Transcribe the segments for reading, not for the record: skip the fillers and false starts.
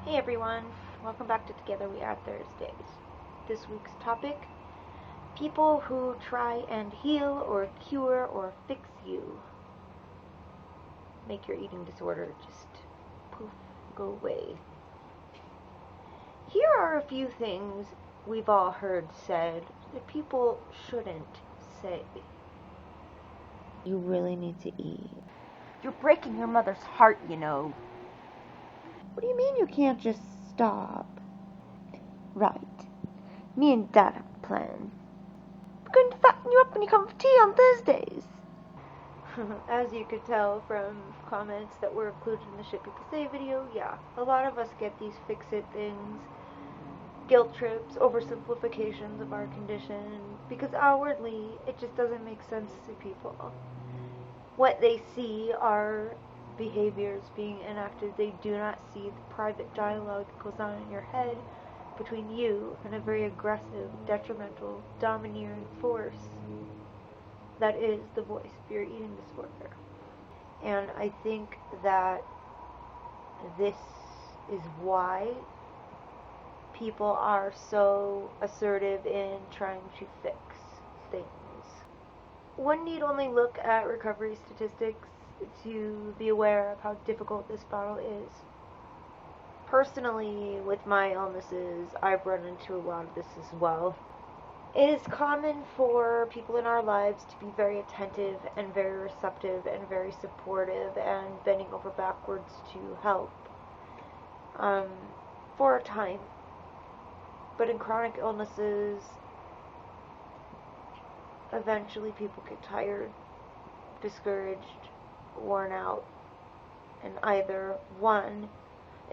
Hey everyone, welcome back to Together We Are Thursdays. This week's topic, people who try and heal or cure or fix you. Make your eating disorder just poof, go away. Here are a few things we've all heard said that people shouldn't say. You really need to eat. You're breaking your mother's heart, you know. What do you mean you can't just stop? Right. Me and Dad have a plan. We're going to fatten you up when you come for tea on Thursdays. As you could tell from comments that were included in the Shit People Say video, yeah, a lot of us get these fix-it things, guilt trips, oversimplifications of our condition, because outwardly it just doesn't make sense to people. What they see are behaviors being enacted. They do not see the private dialogue that goes on in your head between you and a very aggressive, detrimental, domineering force that is the voice of your eating disorder. And I think that this is why people are so assertive in trying to fix things. One need only look at recovery statistics to be aware of how difficult this battle is. Personally, with my illnesses, I've run into a lot of this as well. It is common for people in our lives to be very attentive and very receptive and very supportive and bending over backwards to help for a time. But in chronic illnesses, eventually people get tired, discouraged, worn out, and either one,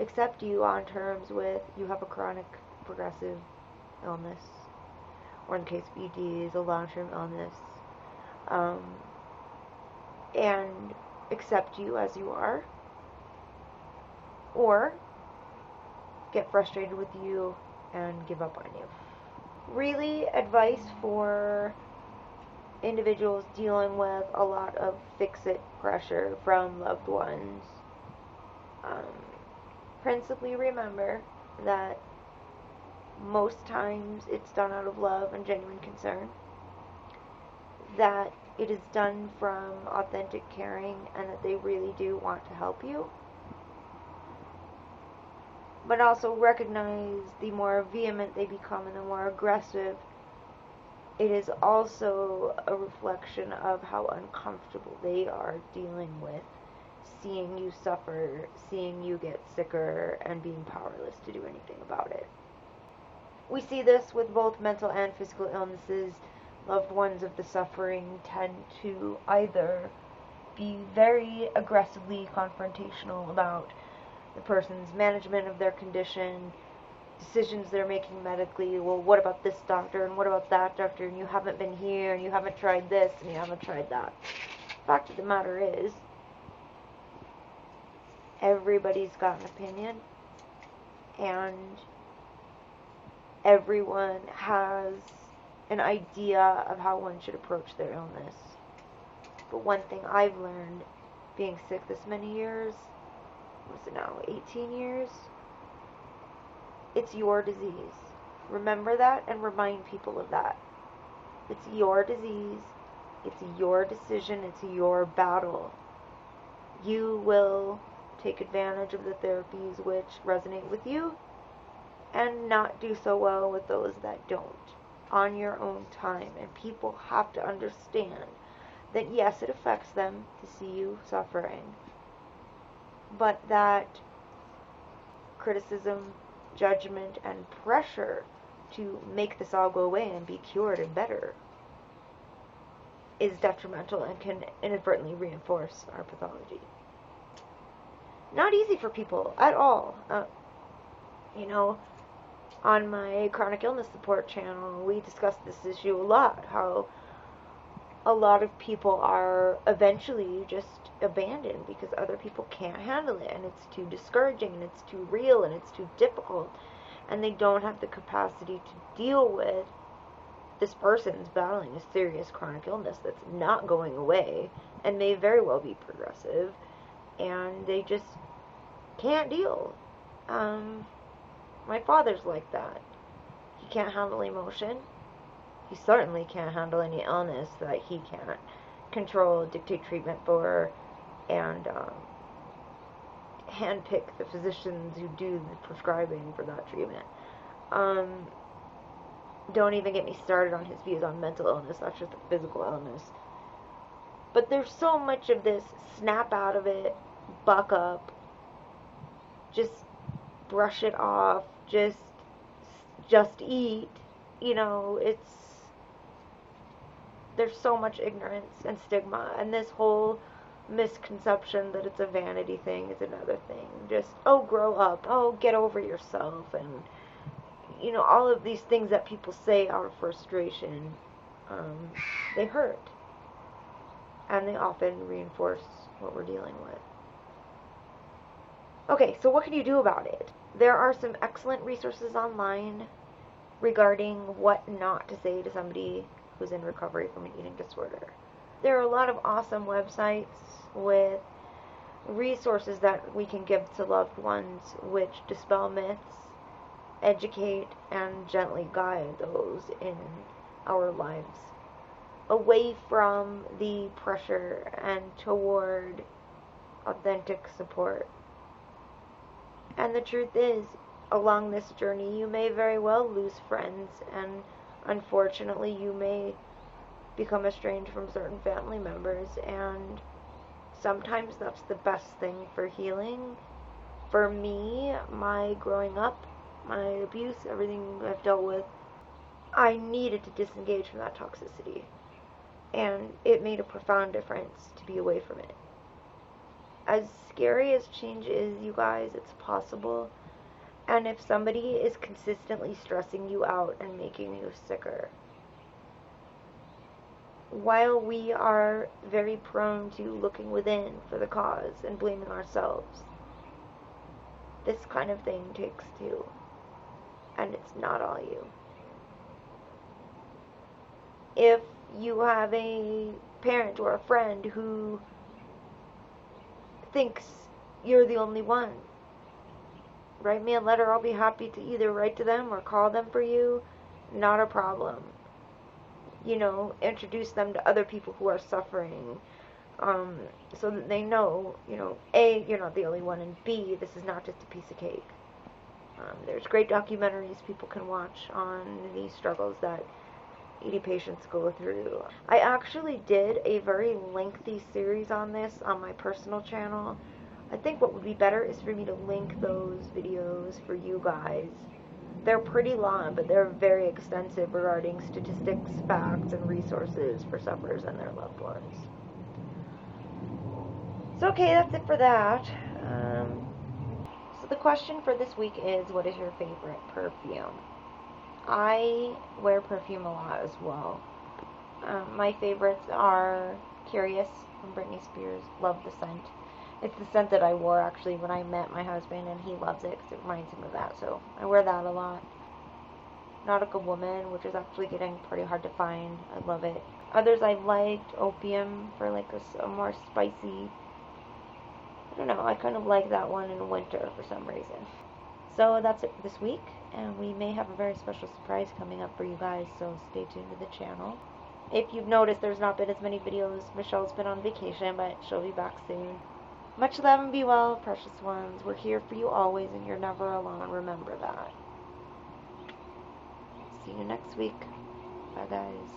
accept you on terms with you have a chronic progressive illness, or in the case of ED is a long-term illness, and accept you as you are, or get frustrated with you and give up on you. Really, advice for individuals dealing with a lot of fix-it pressure from loved ones. Principally remember that most times it's done out of love and genuine concern, that it is done from authentic caring, and that they really do want to help you. But also recognize the more vehement they become and the more aggressive, it is also a reflection of how uncomfortable they are dealing with seeing you suffer, seeing you get sicker, and being powerless to do anything about it. We see this with both mental and physical illnesses. Loved ones of the suffering tend to either be very aggressively confrontational about the person's management of their condition, decisions they're making medically. Well, what about this doctor, and what about that doctor, and you haven't been here, and you haven't tried this, and you haven't tried that. The fact of the matter is, everybody's got an opinion, and everyone has an idea of how one should approach their illness. But one thing I've learned, being sick this many years, what's it now, 18 years? It's your disease. Remember that and remind people of that. It's your disease. It's your decision. It's your battle. You will take advantage of the therapies which resonate with you and not do so well with those that don't, on your own time. And people have to understand that yes, it affects them to see you suffering, but that criticism, judgment, and pressure to make this all go away and be cured and better is detrimental and can inadvertently reinforce our pathology. Not easy for people at all. On my chronic illness support channel, we discuss this issue a lot, how a lot of people are eventually just abandoned because other people can't handle it, and it's too discouraging, and it's too real, and it's too difficult, and they don't have the capacity to deal with this person's battling a serious chronic illness that's not going away and may very well be progressive, and they just can't deal. My father's like that. He can't handle emotion. He certainly can't handle any illness that he can't control, dictate treatment for, and handpick the physicians who do the prescribing for that treatment. Don't even get me started on his views on mental illness. That's just a physical illness. But there's so much of this snap out of it, buck up, just brush it off, just eat. You know, there's so much ignorance and stigma, and this whole misconception that it's a vanity thing is another thing. Just, oh, grow up, oh, get over yourself, and, you know, all of these things that people say out of frustration, they hurt. And they often reinforce what we're dealing with. Okay, so what can you do about it? There are some excellent resources online regarding what not to say to somebody who's in recovery from an eating disorder. There are a lot of awesome websites with resources that we can give to loved ones which dispel myths, educate, and gently guide those in our lives away from the pressure and toward authentic support. And the truth is, along this journey, you may very well lose friends, and unfortunately, you may become estranged from certain family members, and sometimes that's the best thing for healing. For me, my growing up, my abuse, everything I've dealt with, I needed to disengage from that toxicity. And it made a profound difference to be away from it. As scary as change is, you guys, it's possible. And if somebody is consistently stressing you out and making you sicker, while we are very prone to looking within for the cause and blaming ourselves, this kind of thing takes two. And it's not all you. If you have a parent or a friend who thinks you're the only one, write me a letter. I'll be happy to either write to them or call them for you. Not a problem. You know, introduce them to other people who are suffering, so that they know, you know, A, you're not the only one, and B, this is not just a piece of cake. There's great documentaries people can watch on these struggles that ED patients go through. I actually did a very lengthy series on this on my personal channel. I think what would be better is for me to link those videos for you guys. They're pretty long, but they're very extensive regarding statistics, facts, and resources for sufferers and their loved ones. So okay, that's it for that. So the question for this week is, what is your favorite perfume? I wear perfume a lot as well. My favorites are Curious from Britney Spears. Love the scent. It's the scent that I wore actually when I met my husband, and he loves it because it reminds him of that, so I wear that a lot. Nautica Woman, which is actually getting pretty hard to find. I love it. Others I liked, Opium for like a more spicy, I don't know, I kind of like that one in winter for some reason. So that's it for this week, and we may have a very special surprise coming up for you guys, so stay tuned to the channel. If you've noticed, there's not been as many videos. Michelle's been on vacation, but she'll be back soon. Much love and be well, precious ones. We're here for you always, and you're never alone. Remember that. See you next week. Bye, guys.